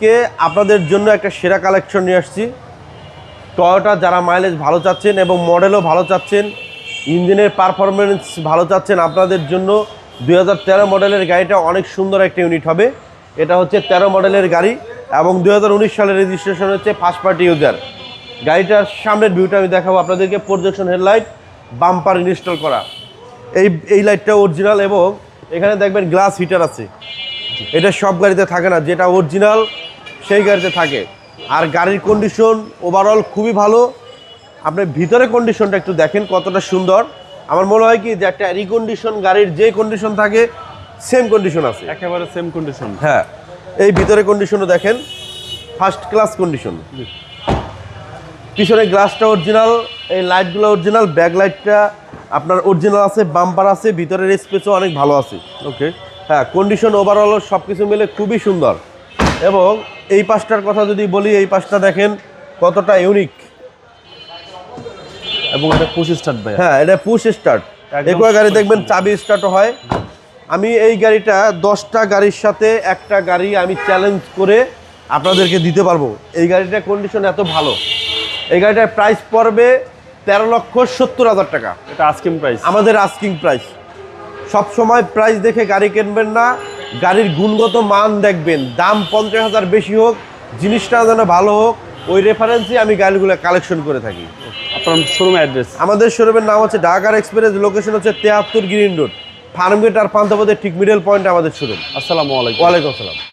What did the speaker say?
কে আপনাদের জন্য একটা সেরা কালেকশন নিয়ে আসছি। টয়োটা যারা মাইলেজ ভালো চাচ্ছেন এবং মডেলও ভালো চাচ্ছেন, ইঞ্জিনের পারফরমেন্স ভালো চাচ্ছেন, আপনাদের জন্য 2013 মডেলের গাড়িটা অনেক সুন্দর একটা ইউনিট হবে। এটা হচ্ছে 13 মডেলের গাড়ি এবং 2019 সালের রেজিস্ট্রেশন হচ্ছে ফার্স্ট পার্টি ইউজার। গাড়িটার সামনের ভিউটা আমি দেখাবো আপনাদেরকে। প্রজেকশন হেডলাইট, বাম্পার ইনস্টল করা, এই লাইটটা অরিজিনাল এবং এখানে দেখবেন গ্লাস হিটার আছে। এটা সব গাড়িতে থাকে না, যেটা অরিজিনাল সেই গাড়িতে থাকে। আর গাড়ির কন্ডিশন ওভারঅল খুবই ভালো। আপনি ভিতরে কন্ডিশনটা একটু দেখেন কতটা সুন্দর। আমার মনে হয় কি যে একটা রিকন্ডিশন গাড়ির যে কন্ডিশন থাকে সেম কন্ডিশন আছে, একেবারে সেম কন্ডিশন। হ্যাঁ, এই ভিতরে কন্ডিশনও দেখেন ফার্স্ট ক্লাস কন্ডিশন। পিছনে গ্লাসটা অরিজিনাল, এই লাইটগুলো অরিজিনাল, ব্যাক লাইটটা আপনার অরিজিনাল আছে, বাম্পার আছে, ভিতরের স্পেসও অনেক ভালো আছে। ওকে, হ্যাঁ, কন্ডিশন ওভারঅল সব কিছু মিলে খুবই সুন্দর। এবং এই পাশটার কথা যদি বলি, এই পাশটা দেখেন কতটা ইউনিক। এবং এটা পুশ স্টার্ট ভাই। হ্যাঁ, এটা পুশ স্টার্ট। এগুলো গাড়ি দেখবেন চাবি স্টার্টও হয়। আমি এই গাড়িটা 10টা গাড়ির সাথে একটা গাড়ি আমি চ্যালেঞ্জ করে আপনাদেরকে দিতে পারবো। এই গাড়িটার কন্ডিশন এত ভালো। এই গাড়িটার প্রাইস পড়বে 13,70,000 টাকা। এটা আস্কিং প্রাইস, আমাদের আস্কিং প্রাইস। সব সময় প্রাইস দেখে গাড়ি কিনবেন না, গাড়ির গুণগত মান দেখবেন। দাম 50,000 বেশি হোক, জিনিসটা যেন ভালো হোক, ওই রেফারেন্সে আমি গাড়িগুলো কালেকশন করে থাকি। আপনার শোরুমের অ্যাড্রেস? আমাদের শোরুমের নাম হচ্ছে ঢাকার এক্সপ্রেস, লোকেশন হচ্ছে 73 গ্রিন রোড, ফার্মগেট আর পান্থপথের ঠিক মিডল পয়েন্টে আমাদের শোরুম। আসসালামু আলাইকুম। ওয়ালাইকুম আসসালাম।